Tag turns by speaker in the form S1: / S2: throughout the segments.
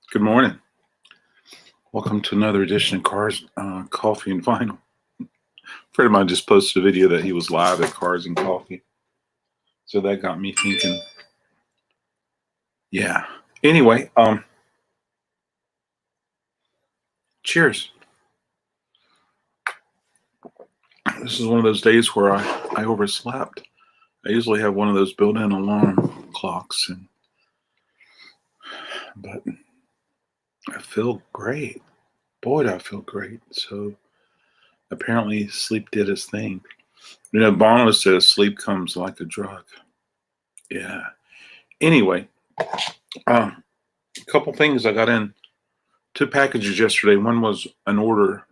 S1: Good morning. Welcome to another edition of Cars, Coffee and Vinyl. A friend of mine just posted a video that he was live at Cars and Coffee. So that got me thinking, yeah. Anyway, cheers. This is one of those days where I overslept. I usually have one of those built-in alarm clocks, but I feel great. Boy, do I feel great. So apparently sleep did its thing. You know, Bono says sleep comes like a drug. Yeah. Anyway, a couple things I got in. 2 packages yesterday. One was an order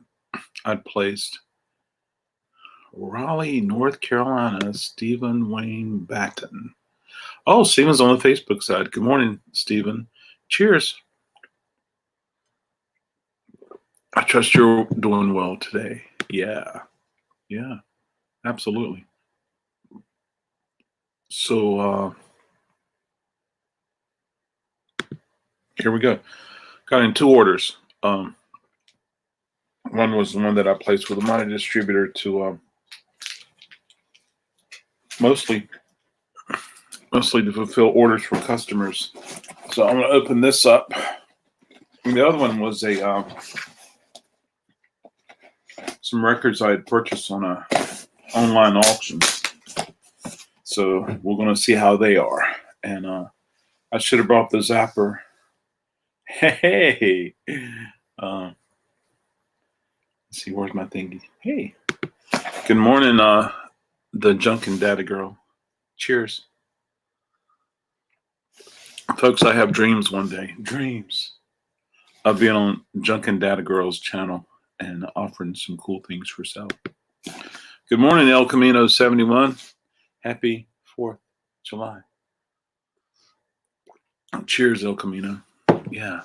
S1: I'd placed. Raleigh, North Carolina, Stephen Wayne Batten. Oh, Stephen's on the Facebook side. Good morning, Stephen. Cheers. I trust you're doing well today. Yeah, absolutely. So here we go. Got in 2 orders. One was the one that I placed with a money distributor to mostly to fulfill orders for customers. So I'm going to open this up. And the other one was some records I had purchased on a online auction. So we're going to see how they are. And I should have brought the zapper. Hey. Let's see, where's my thingy? Hey. Good morning, the Junk and Data Girl. Cheers. Folks, I have dreams one day. Dreams of being on Junk and Data Girl's channel and offering some cool things for sale. Good morning, El Camino 71. Happy 4th July. Cheers, El Camino. Yeah.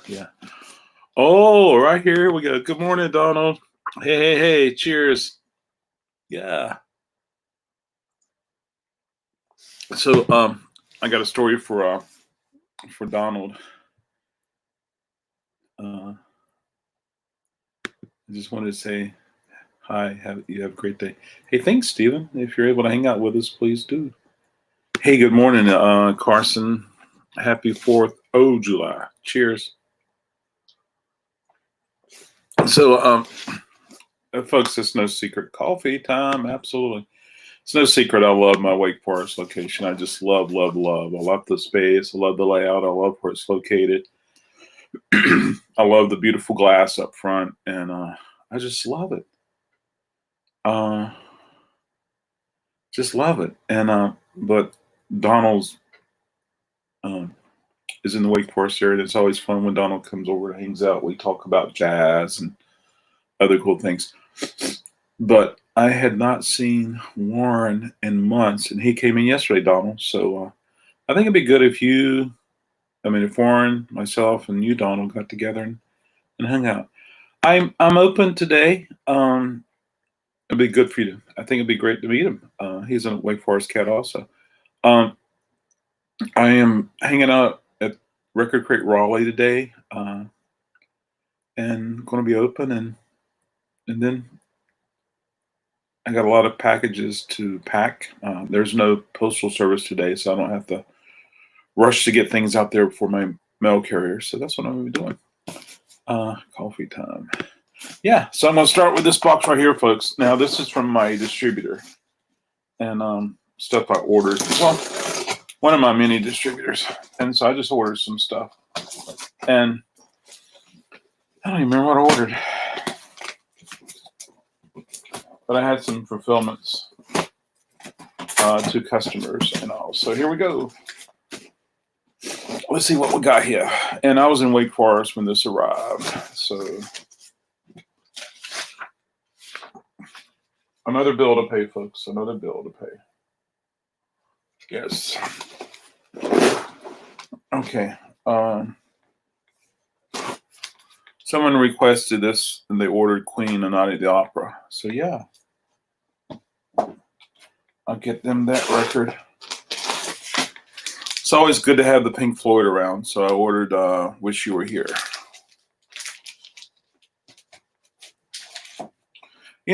S1: Oh, right here we go. Good morning, Donald. Hey. Cheers. Yeah. So, I got a story for Donald. I just wanted to say hi. You have a great day. Hey, thanks, Stephen. If you're able to hang out with us, please do. Hey, good morning, Carson. Happy 4th of July. Cheers. So, folks, it's no secret. Coffee time, absolutely. It's no secret I love my Wake Forest location. I just love. I love the space. I love the layout. I love where it's located. I love the beautiful glass up front, and I just love it. Just love it. And but Donald's is in the Wake Forest area. It's always fun when Donald comes over and hangs out. We talk about jazz and other cool things. But I had not seen Warren in months, and he came in yesterday, Donald. So I think it'd be good if if Warren, myself, and you, Donald, got together and hung out. I'm open today. It'd be good for you. I think it'd be great to meet him. He's a Wake Forest cat also. I am hanging out at RecordKrate Raleigh today, and going to be open, and then I got a lot of packages to pack. There's no postal service today, so I don't have to rush to get things out there before my mail carrier. So that's what I'm going to be doing. Coffee time. Yeah, so I'm going to start with this box right here, folks. Now, this is from my distributor and stuff I ordered. Well, one of my many distributors. And so I just ordered some stuff. And I don't even remember what I ordered. But I had some fulfillments to customers and all. So here we go. Let's see what we got here. And I was in Wake Forest when this arrived. So another bill to pay, folks. Another bill to pay. Yes. Okay. Someone requested this and they ordered Queen and Night at the Opera. So yeah. I'll get them that record. It's always good to have the Pink Floyd around, so I ordered Wish You Were Here.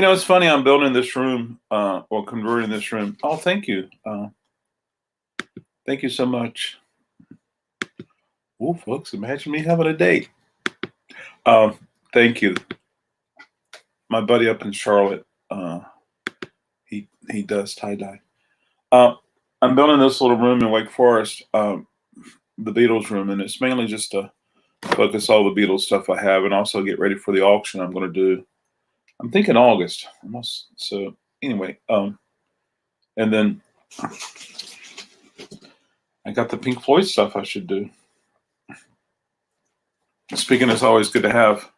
S1: It's funny. I'm building this room, or converting this room. Oh, thank you. Thank you so much. Oh, folks, imagine me having a date. Thank you. My buddy up in Charlotte, he does tie-dye. I'm building this little room in Wake Forest, the Beatles room, and it's mainly just to focus all the Beatles stuff I have and also get ready for the auction I'm going to do. I'm thinking August. Almost. So anyway, and then I got the Pink Floyd stuff I should do. Speaking, it's always good to have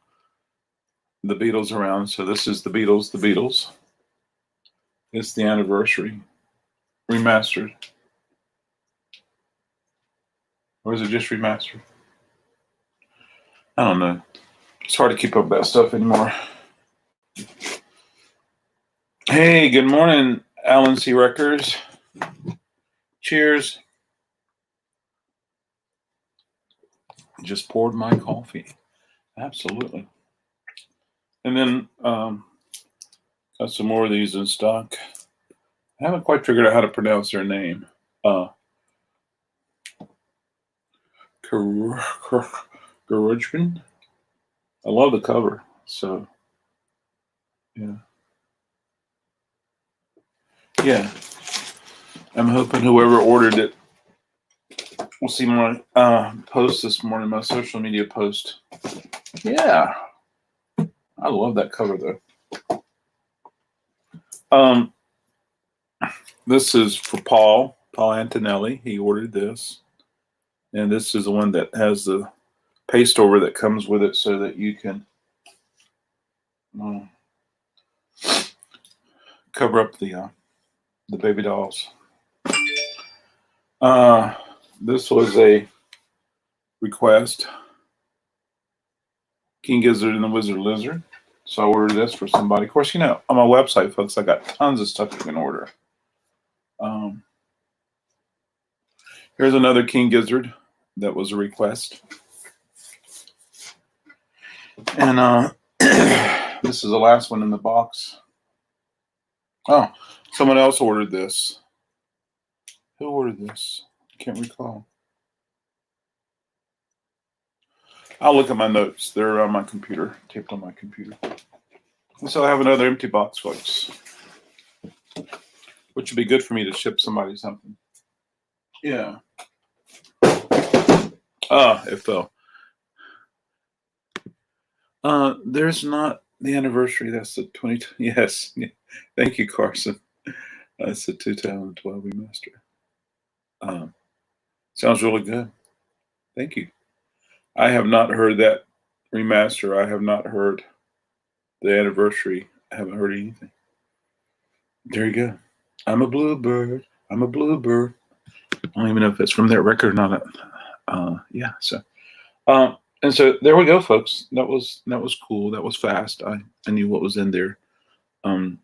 S1: the Beatles around. So this is the Beatles, the Beatles. It's the anniversary remastered. Or is it just remastered? I don't know. It's hard to keep up that stuff anymore. Hey, good morning, Alan C. Records. Cheers. Just poured my coffee. Absolutely. And then got some more of these in stock. I haven't quite figured out how to pronounce their name. Garujman. I love the cover. So, yeah. Yeah. I'm hoping whoever ordered it will see my post this morning, my social media post. Yeah. I love that cover, though. This is for Paul Antonelli. He ordered this. And this is the one that has the paste over that comes with it so that you can cover up the baby dolls. This was a request. King Gizzard and the Wizard Lizard. So I ordered this for somebody. Of course, on my website, folks, I got tons of stuff you can order. Here's another King Gizzard that was a request. And this is the last one in the box. Oh, someone else ordered this. Who ordered this? I can't recall. I'll look at my notes. They're on my computer, taped on my computer. So I have another empty box, folks, which would be good for me to ship somebody something. Yeah. It fell. There's not the anniversary. That's the 20. Yes. Thank you, Carson. That's the 2012 remaster. Sounds really good. Thank you. I have not heard that remaster. I have not heard the anniversary. I haven't heard anything. There you go. I'm a bluebird. I'm a bluebird. I don't even know if it's from that record or not. Yeah. So, and so there we go, folks. That was cool. That was fast. I knew what was in there. And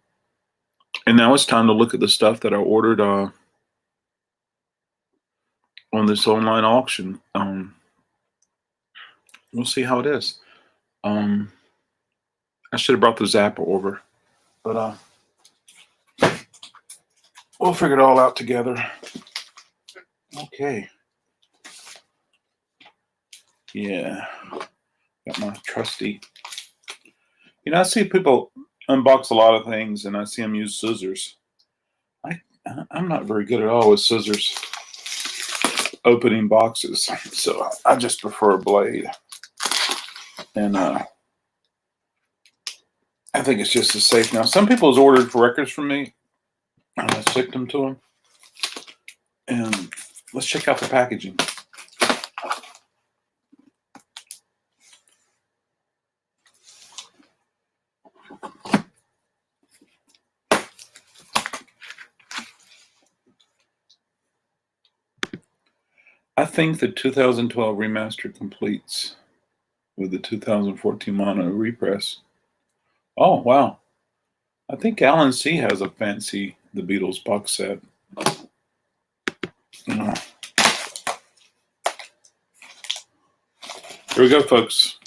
S1: now it's time to look at the stuff that I ordered on this online auction. We'll see how it is. I should have brought the Zappa over, but we'll figure it all out together. Okay. Yeah. Got my trusty. I see people unbox a lot of things, and I see them use scissors. I'm not very good at all with scissors opening boxes, so I just prefer a blade. And I think it's just as safe. Now, some people have ordered for records from me, and I shipped them to them. And let's check out the packaging. I think the 2012 remaster completes with the 2014 mono repress. Oh, wow. I think Alan C. has a fancy The Beatles box set. Here we go, folks.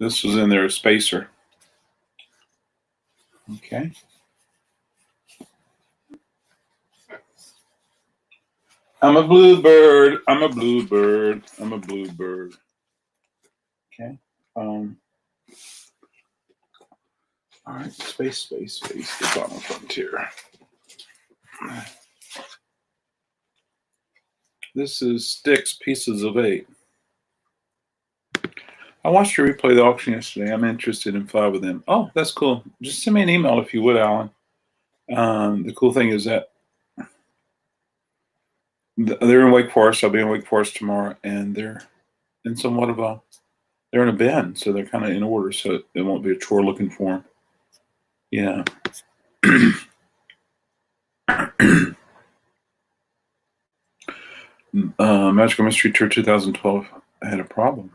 S1: This was in their spacer. Okay. I'm a bluebird. I'm a bluebird. I'm a bluebird. Okay. All right. Space. The bottom frontier. This is Sticks Pieces of 8. I watched you replay the auction yesterday. I'm interested in 5 of them. Oh, that's cool. Just send me an email if you would, Alan. The cool thing is that they're in Wake Forest. I'll be in Wake Forest tomorrow, and they're in somewhat of a, they're in a bin, so they're kind of in order, so it won't be a chore looking for them. Yeah. Magical Mystery Tour 2012 had a problem.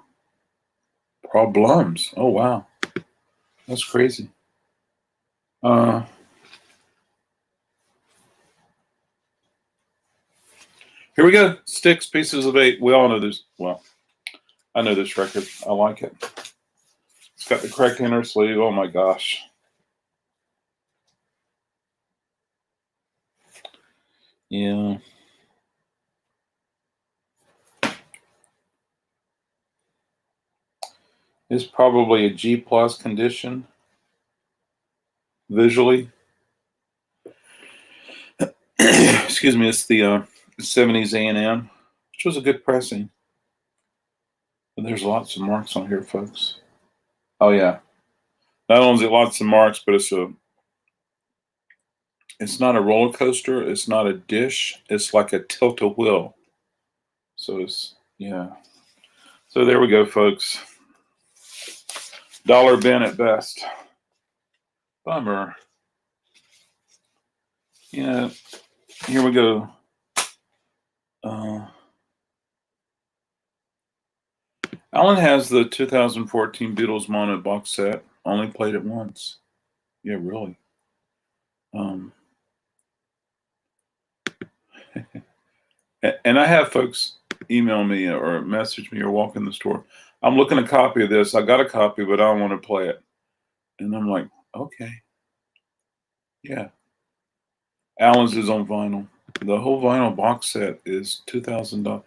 S1: Problems. Oh, wow. That's crazy. Here we go. Sticks, Pieces of 8. We all know this. Well, I know this record. I like it. It's got the correct inner sleeve. Oh, my gosh. Yeah. It's probably a G+ condition visually. Excuse me. It's the 70s A&M, which was a good pressing. But there's lots of marks on here, folks. Oh, yeah. Not only is it lots of marks, but it's not a roller coaster. It's not a dish. It's like a tilt-a-wheel. So it's, yeah. So there we go, folks. $1 bin at best. Bummer. Yeah, here we go. Alan has the 2014 Beatles mono box set. Only played it once. Yeah, really. And I have folks email me or message me or walk in the store. I'm looking at a copy of this. I got a copy, but I don't want to play it. And I'm like, okay. Yeah. Alan's is on vinyl. The whole vinyl box set is $2,000.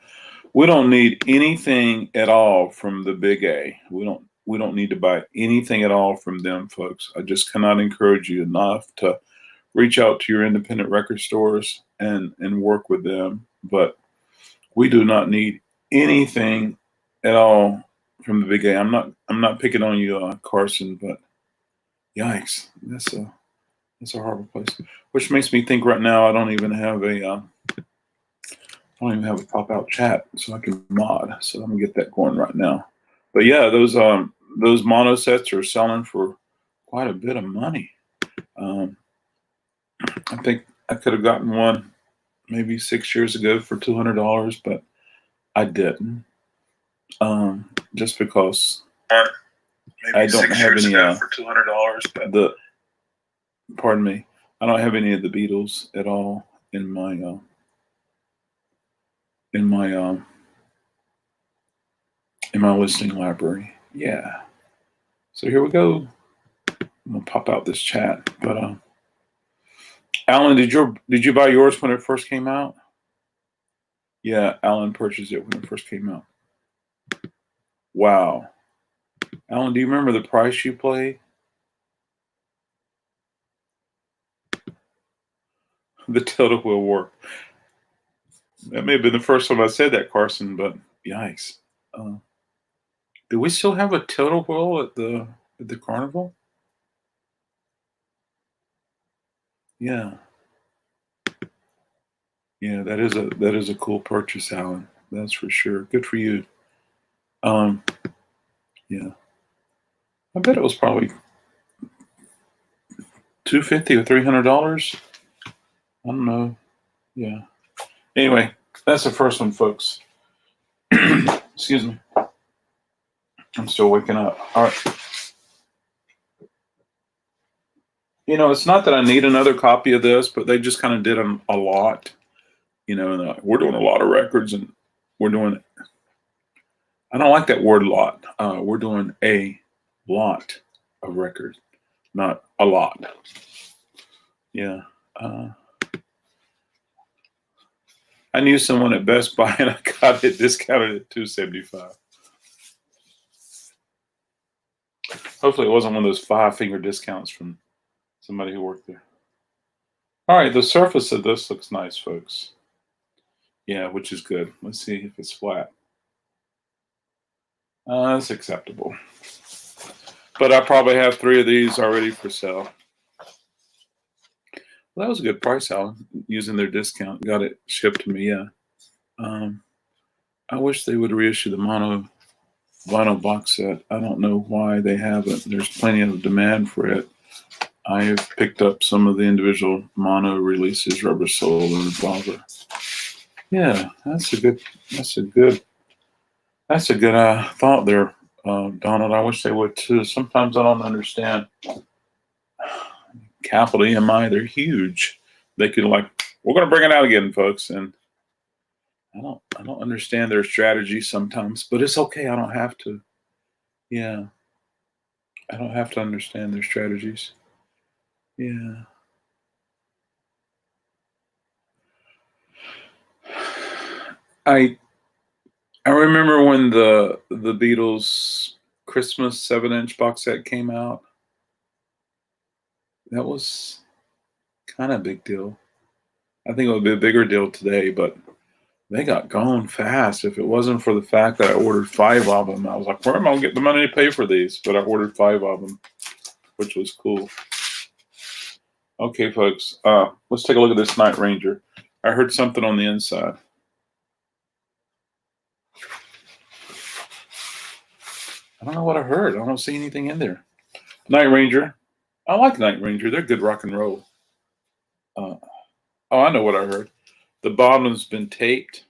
S1: We don't need anything at all from the Big A. We don't need to buy anything at all from them, folks. I just cannot encourage you enough to reach out to your independent record stores and work with them. But we do not need anything at all from the Big A. I'm not picking on you, Carson, but yikes, that's a horrible place. Which makes me think right now I don't even have a pop-out chat, so I can mod. So I'm gonna get that going right now. But yeah, those mono sets are selling for quite a bit of money. I think I could have gotten one maybe 6 years ago for $200, but I didn't. Just because I don't have any for $200, but pardon me, I don't have any of the Beatles at all in my listening library. Yeah. So here we go. I'm gonna pop out this chat. But Alan, did you buy yours when it first came out? Yeah, Alan purchased it when it first came out. Wow. Alan, do you remember the price you paid? The tilt-a-wheel work. That may have been the first time I said that, Carson, but yikes. Do we still have a tilt-a-wheel at the carnival? Yeah. Yeah, that is a cool purchase, Alan. That's for sure. Good for you. Yeah. I bet it was probably $250 or $300. I don't know. Yeah. Anyway, that's the first one, folks. Excuse me. I'm still waking up. All right. You know, it's not that I need another copy of this, but they just kind of did a lot. You know, and we're doing a lot of records, and we're doing. I don't like that word "lot." We're doing a lot of records, not a lot. Yeah. I knew someone at Best Buy and I got it discounted at $275. Hopefully it wasn't one of those 5-finger discounts from somebody who worked there. All right, the surface of this looks nice, folks. Yeah, which is good. Let's see if it's flat. It's acceptable. But I probably have 3 of these already for sale. Well, that was a good price, Alan, using their discount. Got it shipped to me, yeah. I wish they would reissue the mono vinyl box set. I don't know why they haven't. There's plenty of demand for it. I have picked up some of the individual mono releases, Rubber Soul and Revolver. Yeah, that's a good thought there, Donald. I wish they would too. Sometimes I don't understand. Capital EMI, they're huge. They could we're going to bring it out again, folks, and I don't understand their strategy sometimes, but it's okay. I don't have to. Yeah, I don't have to understand their strategies. Yeah. I remember when the Beatles Christmas 7-inch box set came out. That was kind of a big deal. I think it would be a bigger deal today, but they got gone fast. If it wasn't for the fact that I ordered 5 of them, I was like, where am I going to get the money to pay for these? But I ordered 5 of them, which was cool. Okay, folks, let's take a look at this Night Ranger. I heard something on the inside. I don't know what I heard. I don't see anything in there. Night Ranger. I like Night Ranger. They're good rock and roll. Oh, I know what I heard. The bottom's been taped,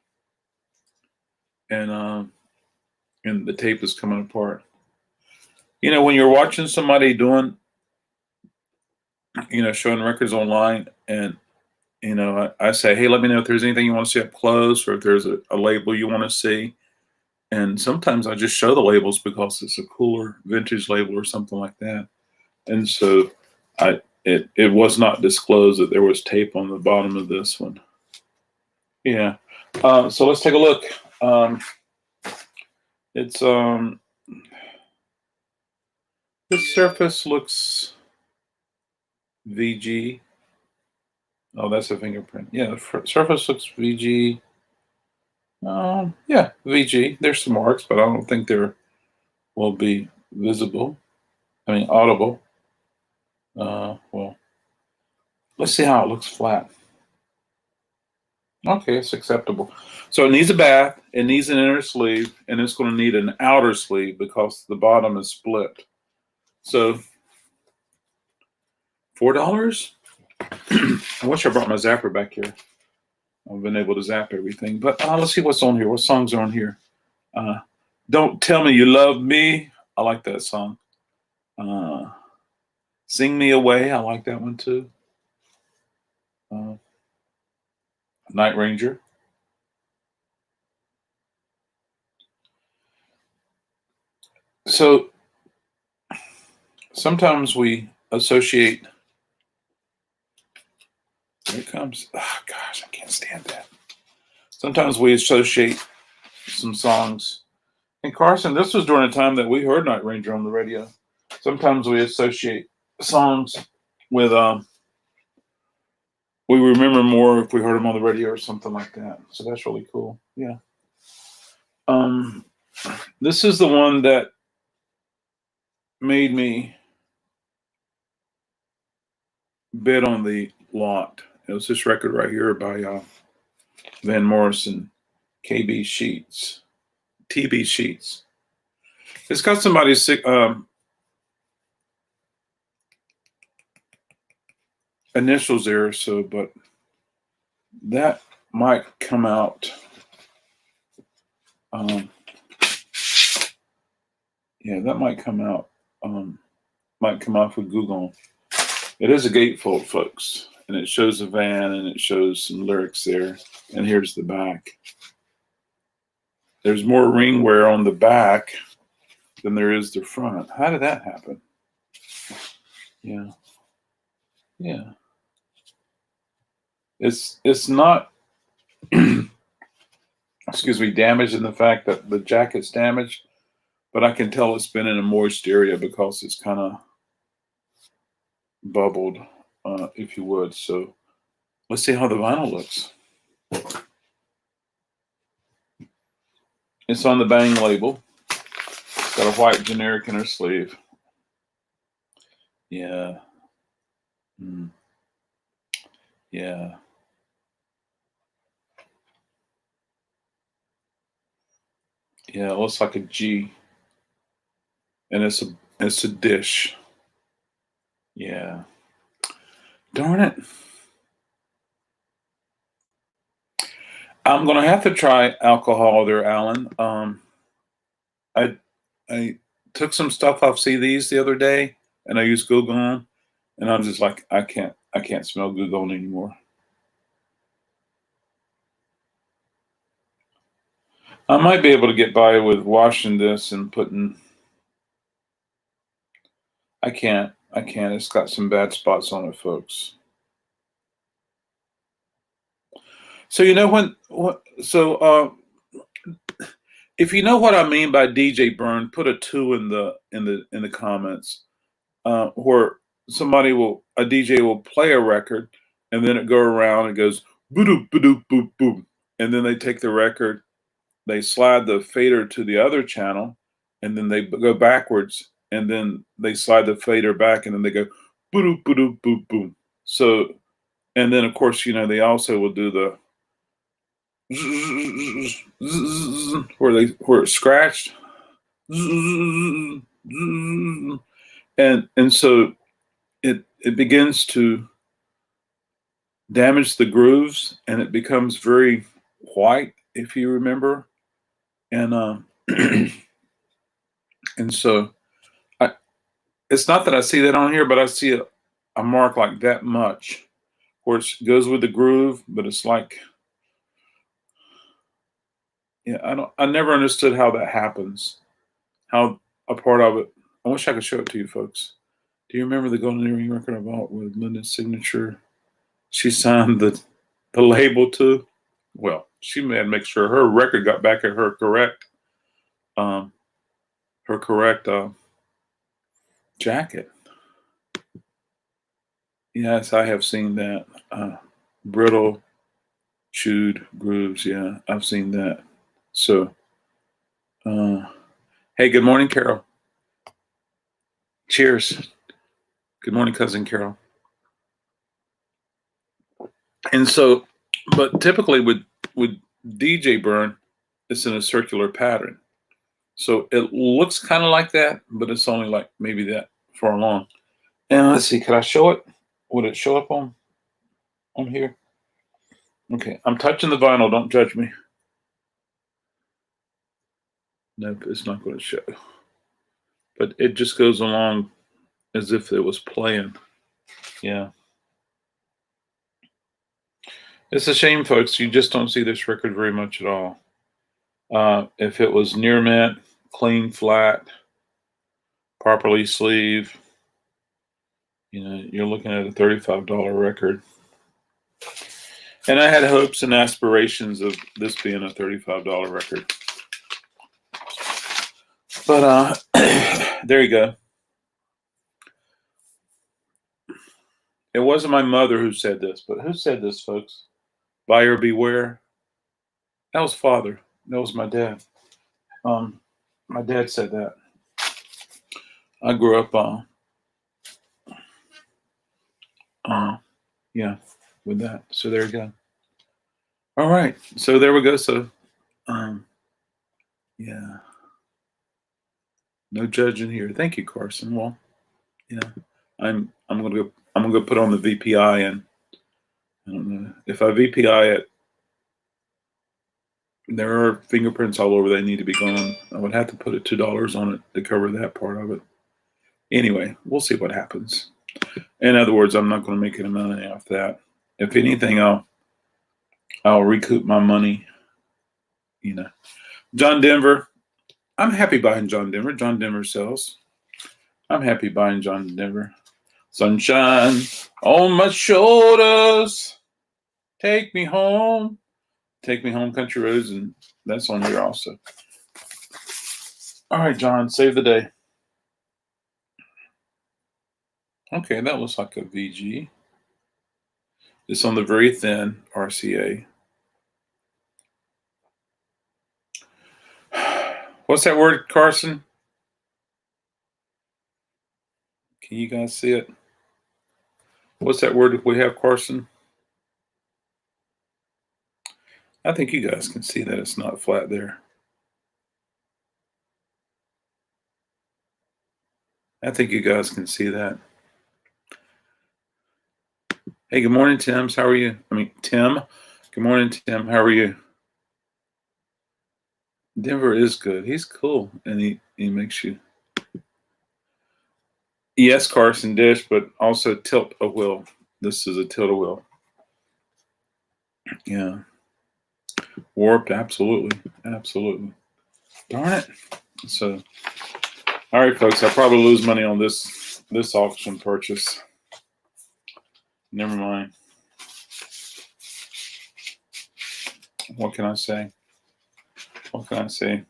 S1: and the tape is coming apart. You know, when you're watching somebody doing, showing records online, and I say, hey, let me know if there's anything you want to see up close, or if there's a label you want to see. And sometimes I just show the labels because it's a cooler vintage label or something like that. And so it was not disclosed that there was tape on the bottom of this one. Yeah. So let's take a look. It's this surface looks VG. Oh, that's a fingerprint. Yeah, the surface looks VG. Yeah, VG. There's some marks, but I don't think they will be visible. I mean, audible. Well, let's see how it looks flat. Okay, it's acceptable. So it needs a bath, it needs an inner sleeve, and it's going to need an outer sleeve because the bottom is split. So $4? I wish I brought my zapper back here. I've been able to zap everything. But let's see what's on here. What songs are on here? Don't Tell Me You Love Me. I like that song. Sing Me Away. I like that one too. Night Ranger. So sometimes we associate. Here it comes. Oh, gosh, I can't stand that. Sometimes we associate some songs. And Carson, this was during a time that we heard Night Ranger on the radio. Sometimes we associate songs with, we remember more if we heard them on the radio or something like that. So that's really cool. Yeah. This is the one that made me bid on the lot. It was this record right here by Van Morrison, TB Sheets. It's got somebody's initials there, so but that might come out. Yeah, that might come out. Might come off with Google. It is a gatefold, folks, and it shows a van and it shows some lyrics there. And here's the back. There's more ring wear on the back than there is the front. How did that happen? Yeah. Yeah. It's not excuse me, damaged in the fact that the jacket's damaged, but I can tell it's been in a moist area because it's kind of bubbled, if you would. So let's see how the vinyl looks. It's on the Bang label. It's got a white generic inner sleeve. Yeah. Yeah. Yeah, it looks like a G. And it's a dish. Yeah. Darn it. I'm gonna have to try alcohol there, Alan. I took some stuff off CDs the other day, and I used Goo Gone, and I'm just like, I can't smell Goo Gone anymore. I might be able to get by with washing this and putting. I can't. It's got some bad spots on it, folks. So you know if you know what I mean by DJ burn, put a 2 in the comments. Where a DJ will play a record, and then it go around and goes boop boop boop boop, and then they take the record, they slide the fader to the other channel, and then they go backwards, and then they slide the fader back, and then they go boop boop boop boop. So, and then of course they also will do the where it's scratched, and so it begins to damage the grooves, and it becomes very white, if you remember, and and so it's not that I see that on here, but I see a mark like that much where it goes with the groove, but it's like, yeah, I never understood how that happens, how a part of it. I wish I could show it to you folks. Do you remember the Golden Earring record I bought with Linda's signature? She signed the label to. Well, she had to make sure her record got back at her correct jacket. Yes, I have seen that. Brittle, chewed grooves. Yeah, I've seen that. So, hey, good morning, Carol. Cheers. Good morning, cousin Carol. And so, but typically with DJ burn, it's in a circular pattern. So it looks kind of like that, but it's only like maybe that far along. And let's see, could I show it? Would it show up on here? Okay, I'm touching the vinyl. Don't judge me. Nope, it's not going to show. But it just goes along as if it was playing. Yeah. It's a shame, folks. You just don't see this record very much at all. If it was near mint, clean, flat, properly sleeved, you're looking at a $35 record. And I had hopes and aspirations of this being a $35 record. But there you go. It wasn't my mother who said this, but who said this, folks? Buyer beware. That was Father. That was my dad. My dad said that. I grew up with that. So there you go. All right. So there we go. So yeah. No judging here. Thank you, Carson. Well, yeah. I'm gonna go put on the VPI, and I don't know if I VPI it. There are fingerprints all over. They need to be gone. I would have to put $2 on it to cover that part of it. Anyway, we'll see what happens. In other words, I'm not going to make any money off that. If anything, I'll recoup my money. John Denver, I'm happy buying John Denver. John Denver sells. I'm happy buying John Denver. Sunshine on my shoulders. Take me home. Take me home, country roads, and that's on here also. All right, John, save the day. Okay, that looks like a VG. It's on the very thin RCA. What's that word, Carson? Can you guys see it? What's that word we have, Carson? I think you guys can see that it's not flat there. I think you guys can see that. Hey, good morning, Tim. How are you? Tim. Good morning, Tim. How are you? Denver is good. He's cool, and he makes you. Yes, Carson dish, but also tilt a wheel. This is a tilt a wheel. Yeah. Warped, absolutely. Absolutely. Darn it. So, all right, folks, I'll probably lose money on this auction purchase. Never mind. What can I say? What can I say?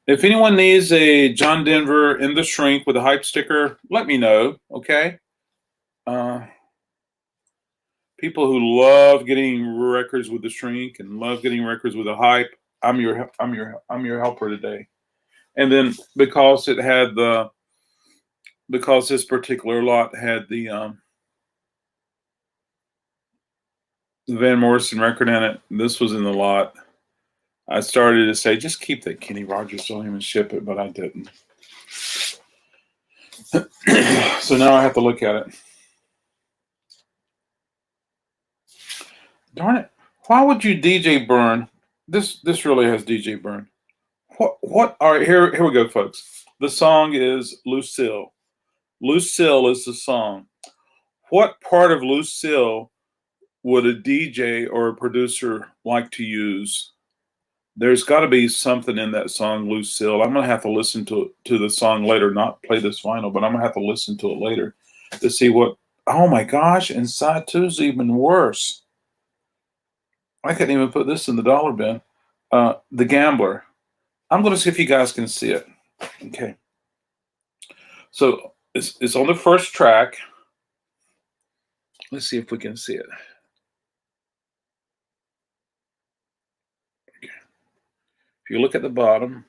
S1: If anyone needs a John Denver in the shrink with a hype sticker, let me know, okay? People who love getting records with the shrink and love getting records with a hype, I'm your helper today. And then because this particular lot had the Van Morrison record in it, this was in the lot. I started to say, just keep that Kenny Rogers on him and ship it, but I didn't. So now I have to look at it. Darn it. Why would you DJ burn? This really has DJ burn. What? All right, here we go, folks. The song is Lucille. Lucille is the song. What part of Lucille would a DJ or a producer like to use? There's got to be something in that song, Lucille. I'm going to have to listen to the song later, not play this vinyl, but I'm going to have to listen to it later to see what. Oh my gosh, and side two's even worse. I couldn't even put this in the dollar bin. The Gambler. I'm going to see if you guys can see it. Okay. So it's on the first track. Let's see if we can see it. Okay. If you look at the bottom,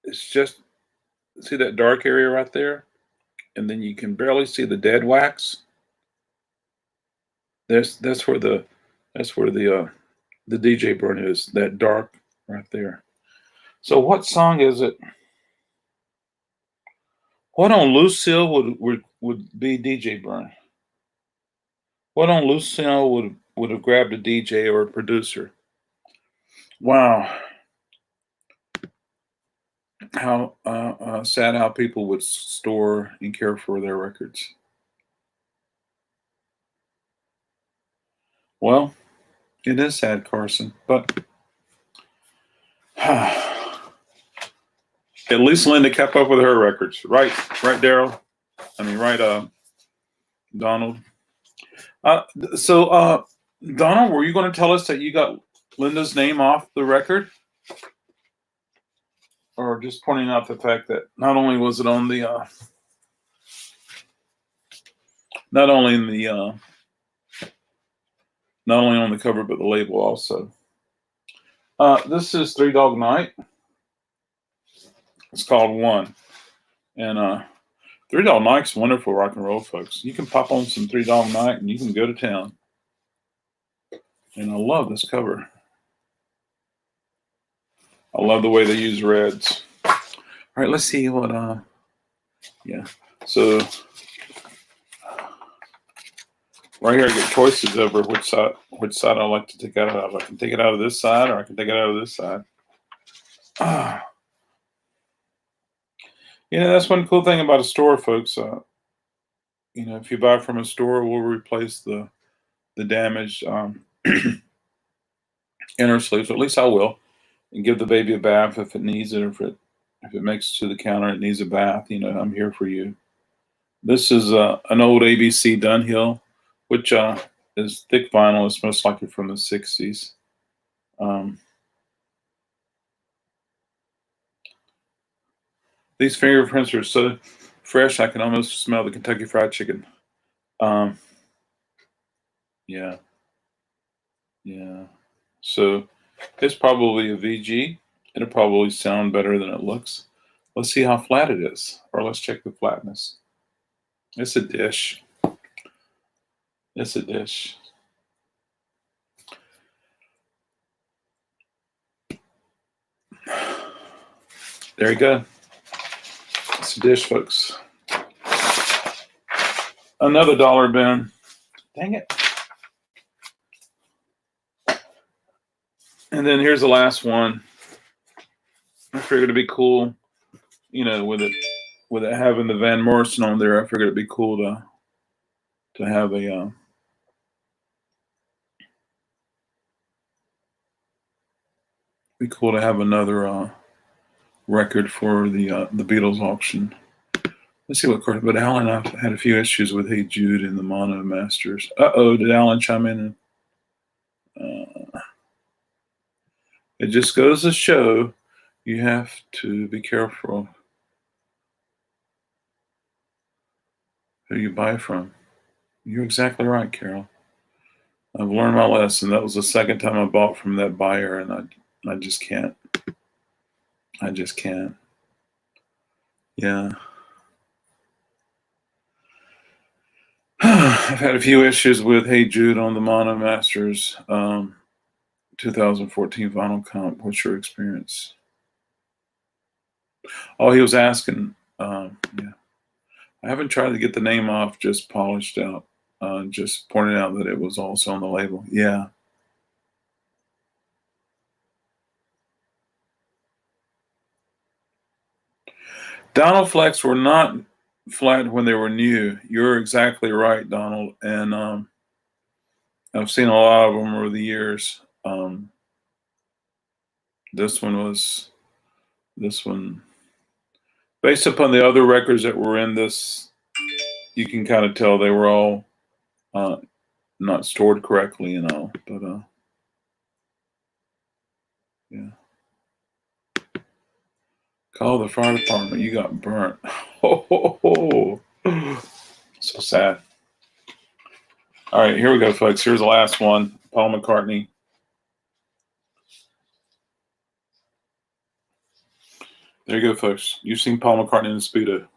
S1: it's just, see that dark area right there? And then you can barely see the dead wax. That's where the DJ burn is, that dark right there. So what song is it? What on Lucille would be DJ burn? What on Lucille would have grabbed a DJ or a producer? Wow. How sad how people would store and care for their records. Well, it is sad, Carson, but at least Linda kept up with her records, right, Daryl? Right, Donald. So, Donald, were you going to tell us that you got Linda's name off the record, or just pointing out the fact that not only was it on the, not only on the cover, but the label also. This is Three Dog Night. It's called One. And Three Dog Night's wonderful rock and roll, folks. You can pop on some Three Dog Night and you can go to town. And I love this cover. I love the way they use reds. All right, let's see what, yeah. So right here I get choices over which side I like to take it out of. I can take it out of this side or I can take it out of this side. That's one cool thing about a store, folks. If you buy from a store, we'll replace the damaged inner sleeves. At least I will. and give the baby a bath if it needs it, or if it makes it to the counter, it needs a bath. I'm here for you. This is an old ABC Dunhill, which is thick vinyl. It's most likely from the 60s. These fingerprints are so fresh, I can almost smell the Kentucky Fried Chicken. Yeah. So it's probably a VG. It'll probably sound better than it looks. Let's see how flat it is, or let's check the flatness. It's a dish. It's a dish. There you go. It's a dish, folks. Another dollar bin. Dang it. And then here's the last one. I figured it'd be cool, with it having the Van Morrison on there. I figured it'd be cool to have a another record for the Beatles auction. Let's see what chord. But Alan, I've had a few issues with Hey Jude and the Mono Masters. Did Alan chime in? It just goes to show you have to be careful who you buy from. You're exactly right, Carol. I've learned my lesson. That was the second time I bought from that buyer, and I just can't. I just can't. Yeah. I've had a few issues with Hey Jude on the Mono Masters 2014 vinyl comp. What's your experience? Oh, he was asking. Yeah. I haven't tried to get the name off, just polished out. Just pointed out that it was also on the label. Yeah. Donald Flex were not flat when they were new. You're exactly right, Donald. And I've seen a lot of them over the years. This one, based upon the other records that were in this, you can kind of tell they were all not stored correctly, but yeah. Call the fire department. You got burnt. Oh. So sad. All right, here we go, folks. Here's the last one. Paul McCartney. There you go, folks. You've seen Paul McCartney in the Speedo.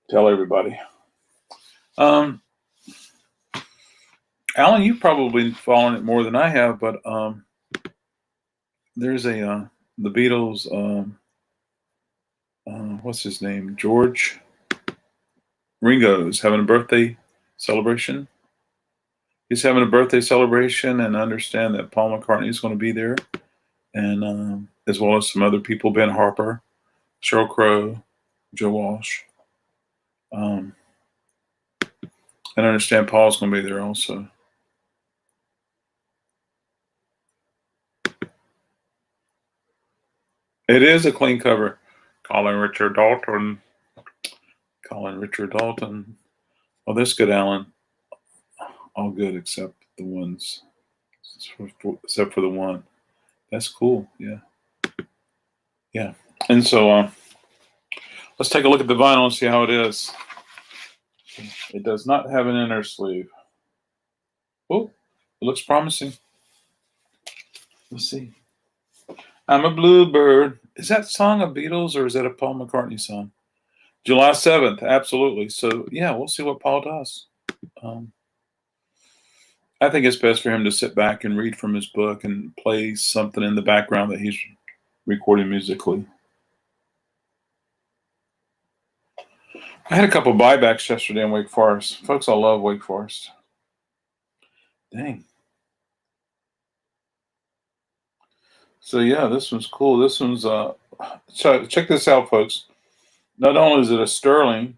S1: Tell everybody. Alan, you've probably followed it more than I have, but there's the Beatles. What's his name? George Ringo is having a birthday celebration. He's having a birthday celebration, and I understand that Paul McCartney is going to be there, and as well as some other people, Ben Harper, Sheryl Crow, Joe Walsh. And I understand Paul's going to be there also. It is a clean cover. Calling Richard Dalton. Oh, that's good, Alan. All good except the ones. Except for the one. That's cool. Yeah. And so let's take a look at the vinyl and see how it is. It does not have an inner sleeve. Oh, it looks promising. Let's see. I'm a Bluebird. Is that song a Beatles or is that a Paul McCartney song? July 7th, absolutely. So, yeah, we'll see what Paul does. I think it's best for him to sit back and read from his book and play something in the background that he's recording musically. I had a couple buybacks yesterday in Wake Forest. Folks, I love Wake Forest. Dang. So, yeah, this one's cool. This one's, so check this out, folks. Not only is it a Sterling,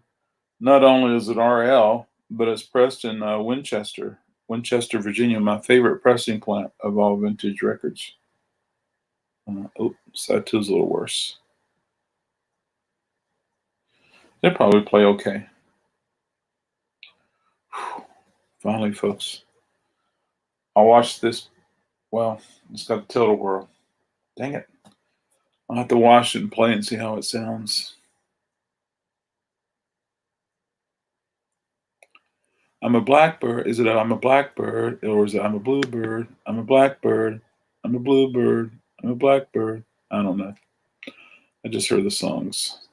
S1: not only is it RL, but it's pressed in Winchester, Virginia, my favorite pressing plant of all vintage records. Oh, side two's a little worse. They'll probably play okay. Whew. Finally, folks. I'll watch this. Well, it's got to tilt a whirl. Dang it. I'll have to watch it and play and see how it sounds. I'm a blackbird. Is it I'm a blackbird? Or is it I'm a bluebird? I'm a blackbird. I'm a bluebird. I'm a blackbird. I don't know. I just heard the songs.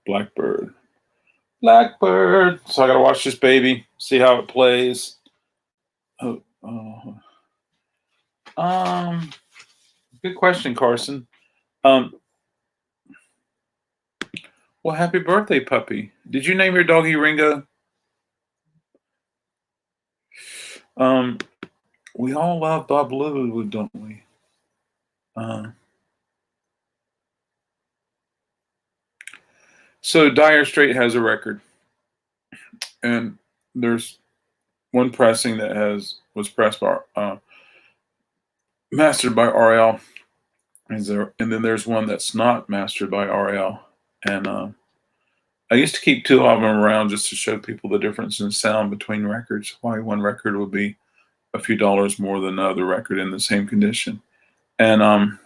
S1: Blackbird. Blackbird. So I got to watch this baby, see how it plays. Oh, good question, Carson. Well, happy birthday, puppy. Did you name your doggy Ringo? We all love Bob Bluebird, don't we? So Dire Straits has a record, and there's one pressing that was pressed by mastered by RL, and then there's one that's not mastered by RL, and I used to keep two of them around just to show people the difference in sound between records. Why one record would be a few dollars more than another record in the same condition, and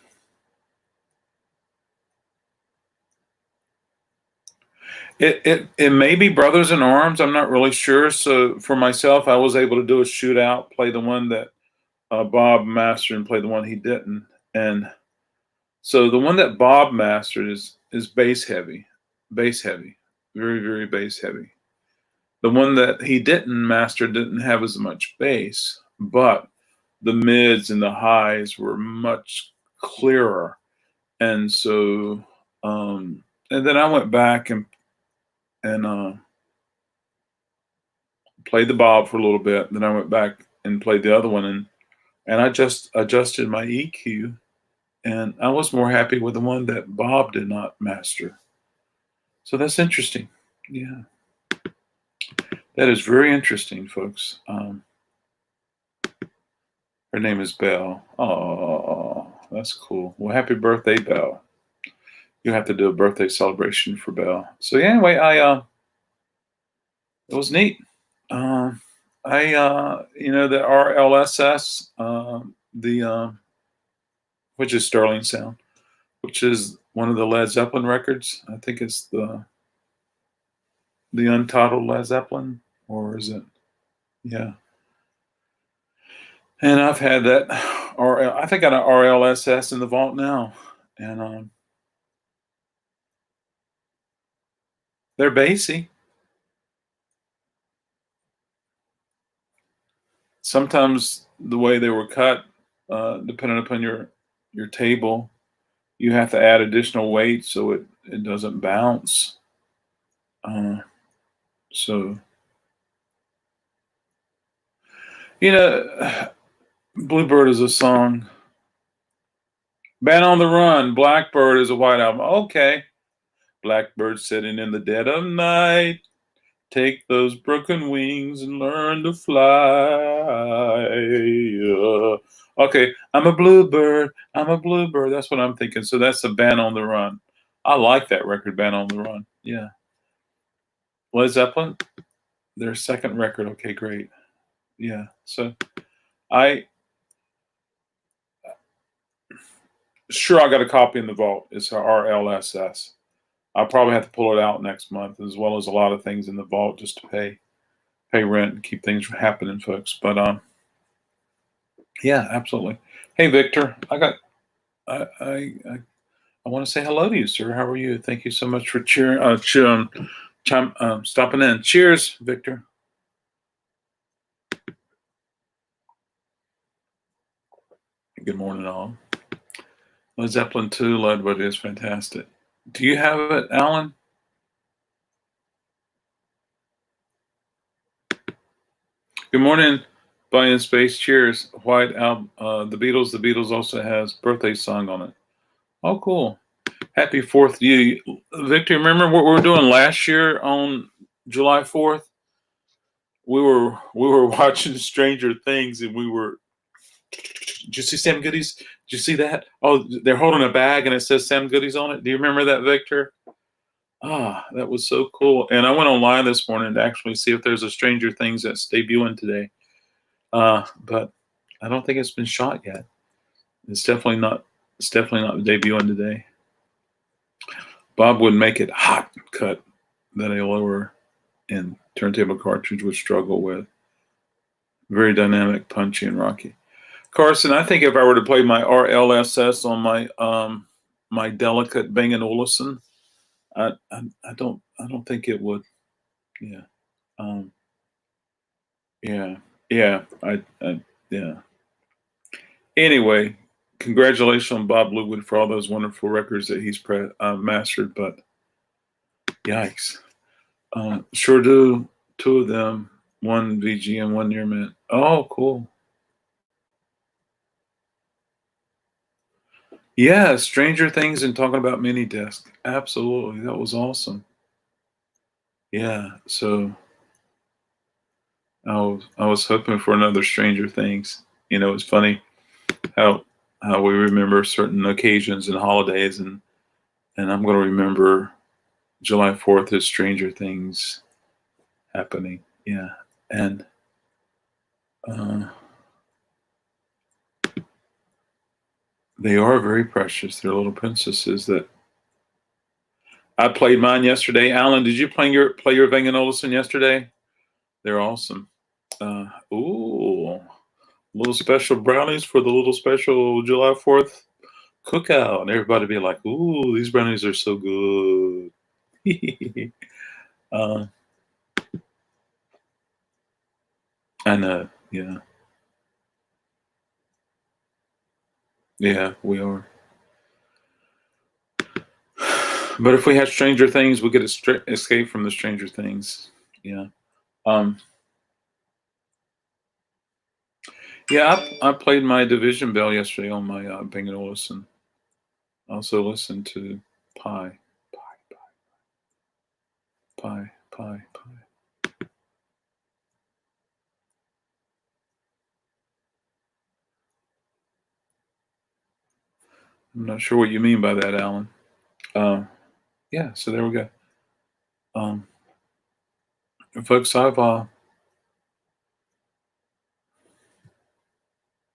S1: It may be Brothers in Arms. I'm not really sure. So for myself, I was able to do a shootout, play the one that Bob mastered and play the one he didn't. And so the one that Bob mastered is bass heavy, very, very bass heavy. The one that he didn't master didn't have as much bass, but the mids and the highs were much clearer. And so, and then I went back and played the Bob for a little bit. Then I went back and played the other one, and I just adjusted my EQ, and I was more happy with the one that Bob did not master. So that's interesting. Yeah, that is very interesting, folks. Her name is Belle. Oh, that's cool. Well, happy birthday, Belle. You have to do a birthday celebration for Belle. So yeah, anyway, it was neat. The RLSS, which is Sterling Sound, which is one of the Led Zeppelin records. I think it's the Untitled Led Zeppelin, or is it? Yeah. And I've had that I think I got an RLSS in the vault now, and they're bassy. Sometimes the way they were cut, depending upon your table, you have to add additional weight so it doesn't bounce. So, Bluebird is a song. Batten on the Run, Blackbird is a white album. Okay. Blackbird sitting in the dead of night. Take those broken wings and learn to fly. Okay, I'm a bluebird. I'm a bluebird. That's what I'm thinking. So that's a Batten on the Run. I like that record, Batten on the Run. Yeah. Led Zeppelin, their second record. Okay, great. Yeah. So I got a copy in the vault. It's a RLSS. I'll probably have to pull it out next month, as well as a lot of things in the vault just to pay rent and keep things happening, folks. But yeah, absolutely. Hey, Victor, I want to say hello to you, sir. How are you? Thank you so much for stopping in. Cheers, Victor. Good morning, all. Led Zeppelin 2, Ledwood is fantastic. Do you have it, Alan? Good morning, By in Space. Cheers. White Album. The Beatles also has birthday song on it. Oh, cool. Happy 4th to you. Victor, remember what we were doing last year on July 4th? We were watching Stranger Things, and we were Did you see Sam Goody's? Did you see that? Oh, they're holding a bag and it says Sam Goody's on it. Do you remember that, Victor? Ah, that was so cool. And I went online this morning to actually see if there's a Stranger Things that's debuting today. But I don't think it's been shot yet. It's definitely not. It's definitely not debuting today. Bob would make it hot cut that a lower and turntable cartridge would struggle with. Very dynamic, punchy, and rocky. Carson, I think if I were to play my RLSS on my my delicate Bang & Olufsen, I don't think it would. Yeah. Yeah. Yeah. Yeah. Anyway, congratulations on Bob Bluewood for all those wonderful records that he's mastered, but yikes. Sure do. Two of them, one VG and one near mint. Oh, cool. Yeah, Stranger Things and talking about mini disc. Absolutely. That was awesome. Yeah. So I was hoping for another Stranger Things. You know, it's funny how we remember certain occasions and holidays, and I'm going to remember July 4th as Stranger Things happening. Yeah, and they are very precious. They're little princesses that I played mine yesterday. Alan, did you play your Bang & Olufsen yesterday? They're awesome. Ooh, little special brownies for the little special July 4th cookout. And everybody be like, ooh, these brownies are so good. I know. Yeah. Yeah, we are. But if we had Stranger Things, we could escape from the Stranger Things. Yeah. Yeah, I played my Division Bell yesterday on my Bang & Olufsen. I also listened to Pi. I'm not sure what you mean by that, Alan. Yeah, so there we go. Folks, I've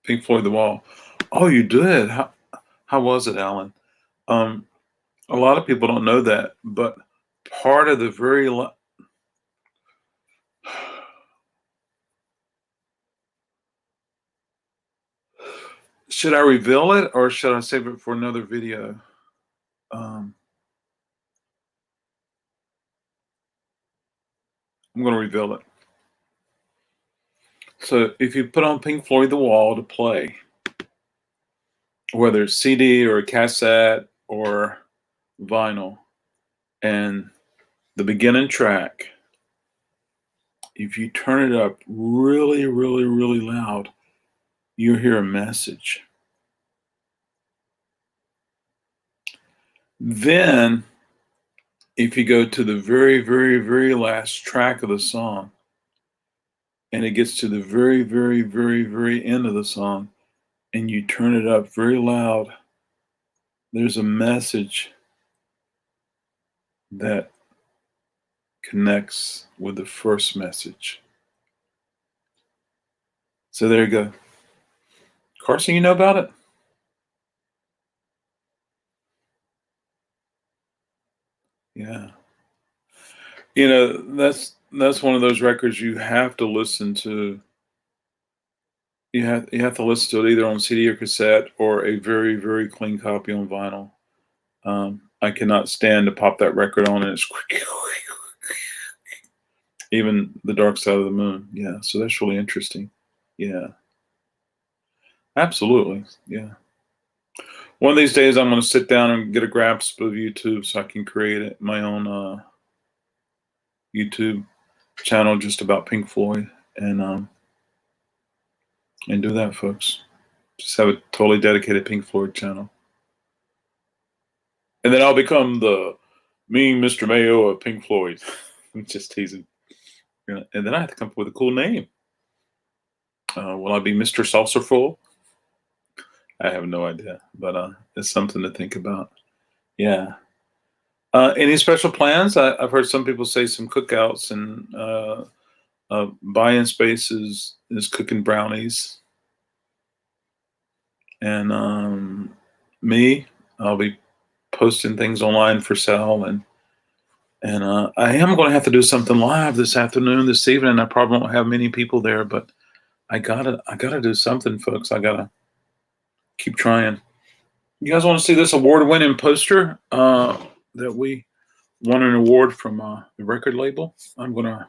S1: Pink Floyd The Wall. Oh, you did? How was it, Alan? A lot of people don't know that, but part of the very should I reveal it or should I save it for another video? I'm going to reveal it. So if you put on Pink Floyd The Wall to play, whether it's CD or a cassette or vinyl, and the beginning track, if you turn it up really, really, really loud, you'll hear a message. Then, if you go to the very, very, very last track of the song, and it gets to the very, very, very, very end of the song, and you turn it up very loud, there's a message that connects with the first message. So there you go. Carson, you know about it? Yeah. You know, that's one of those records you have to listen to. You have to listen to it either on CD or cassette or a very, very clean copy on vinyl. I cannot stand to pop that record on and it's even The Dark Side of the Moon. Yeah, so that's really interesting. Yeah. Absolutely. Yeah. One of these days I'm going to sit down and get a grasp of YouTube so I can create my own YouTube channel just about Pink Floyd and do that, folks. Just have a totally dedicated Pink Floyd channel. And then I'll become the mean Mr. Mayo of Pink Floyd. I'm just teasing. And then I have to come up with a cool name. Will I be Mr. Saucerful? I have no idea, but it's something to think about. Yeah. Any special plans? I've heard some people say some cookouts and buy-in spaces is cooking brownies. And me, I'll be posting things online for sale, and I am going to have to do something live this afternoon, this evening. I probably won't have many people there, but I gotta do something, folks. I gotta keep trying. You guys want to see this award-winning poster that we won an award from the record label? I'm gonna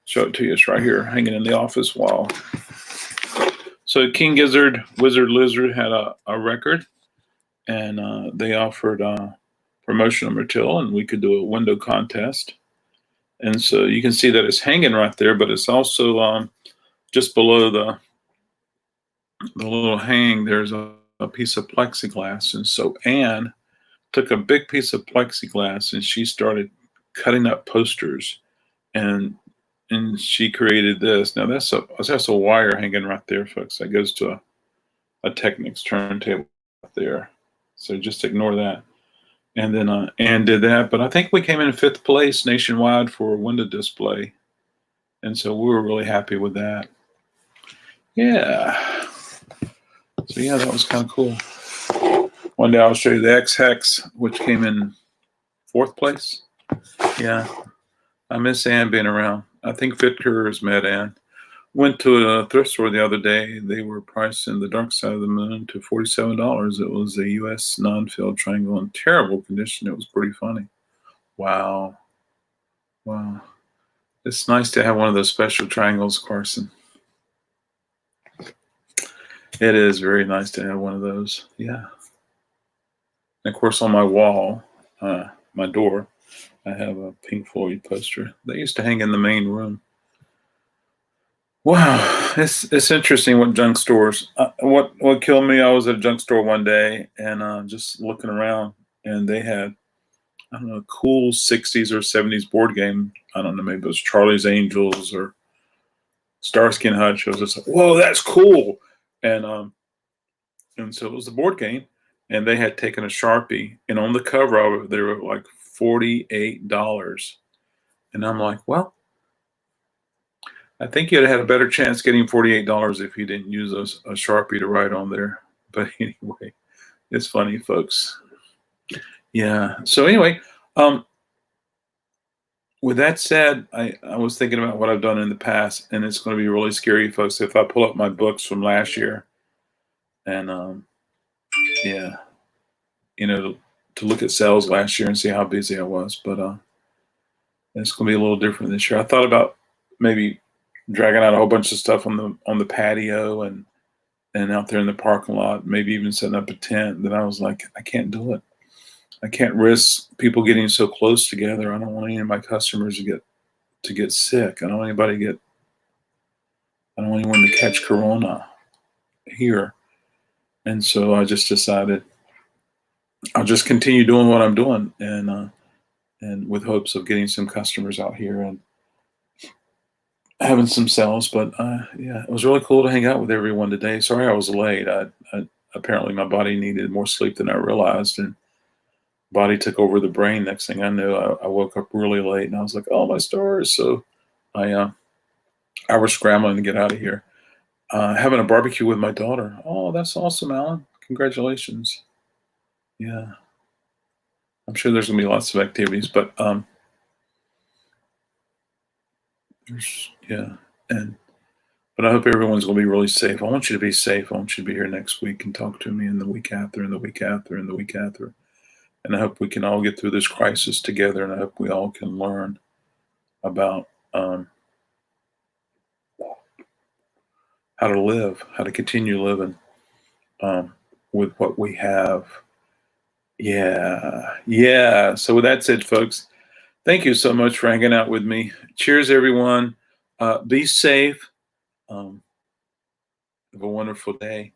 S1: show it to you. It's right here, hanging in the office wall. So King Gizzard, Wizard Lizard had a record, and they offered promotional material, and we could do a window contest. And so you can see that it's hanging right there, but it's also just below the little hang. There's a piece of plexiglass, and so Anne took a big piece of plexiglass and she started cutting up posters, and she created this. Now that's a wire hanging right there, folks. That goes to a Technics turntable right there. So just ignore that. And then Ann did that, but I think we came in 5th place nationwide for a window display, and so we were really happy with that. Yeah. So yeah, that was kind of cool. One day I'll show you the X-Hex, which came in 4th place. Yeah, I miss Ann being around. I think Victor has met Ann. Went to a thrift store the other day. They were pricing the Dark Side of the Moon to $47. It was a U.S. non-filled triangle in terrible condition. It was pretty funny. Wow. Wow. It's nice to have one of those special triangles, Carson. It is very nice to have one of those. Yeah. And of course, on my wall, my door, I have a Pink Floyd poster. They used to hang in the main room. Wow, it's interesting what junk stores. What killed me? I was at a junk store one day and just looking around, and they had, I don't know, a cool 60s or 70s board game. I don't know, maybe it was Charlie's Angels or Starsky and Hutch. I was just like, whoa, that's cool. And so it was the board game, and they had taken a Sharpie, and on the cover of it, they were like $48. And I'm like, well, I think you'd have had a better chance getting $48 if you didn't use a Sharpie to write on there. But anyway, it's funny, folks. Yeah. So anyway, with that said, I was thinking about what I've done in the past, and it's going to be really scary, folks, if I pull up my books from last year and yeah, you know, to look at sales last year and see how busy I was. But it's going to be a little different this year. I thought about maybe dragging out a whole bunch of stuff on the patio and out there in the parking lot, maybe even setting up a tent. Then I was like, I can't do it. I can't risk people getting so close together. I don't want any of my customers to get sick. I don't want anyone to catch corona here. And so I just decided I'll just continue doing what I'm doing, and with hopes of getting some customers out here and having some sales. But yeah, it was really cool to hang out with everyone today. Sorry I was late. I apparently my body needed more sleep than I realized, and body took over the brain. Next thing I knew, I woke up really late, and I was like, oh, my stars. So I was scrambling to get out of here. Having a barbecue with my daughter. Oh, that's awesome, Alan. Congratulations. Yeah. I'm sure there's going to be lots of activities, but yeah. But I hope everyone's going to be really safe. I want you to be safe. I want you to be here next week and talk to me, and the week after, and the week after, and the week after. And I hope we can all get through this crisis together, and I hope we all can learn about how to live, how to continue living with what we have. Yeah. So with that said, folks, thank you so much for hanging out with me. Cheers, everyone. Be safe. Have a wonderful day,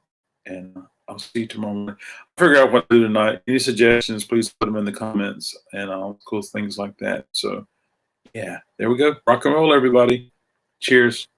S1: and I'll see you tomorrow morning. I'll figure out what to do tonight. Any suggestions, please put them in the comments, and I'll cool things like that. So, yeah, there we go. Rock and roll, everybody. Cheers.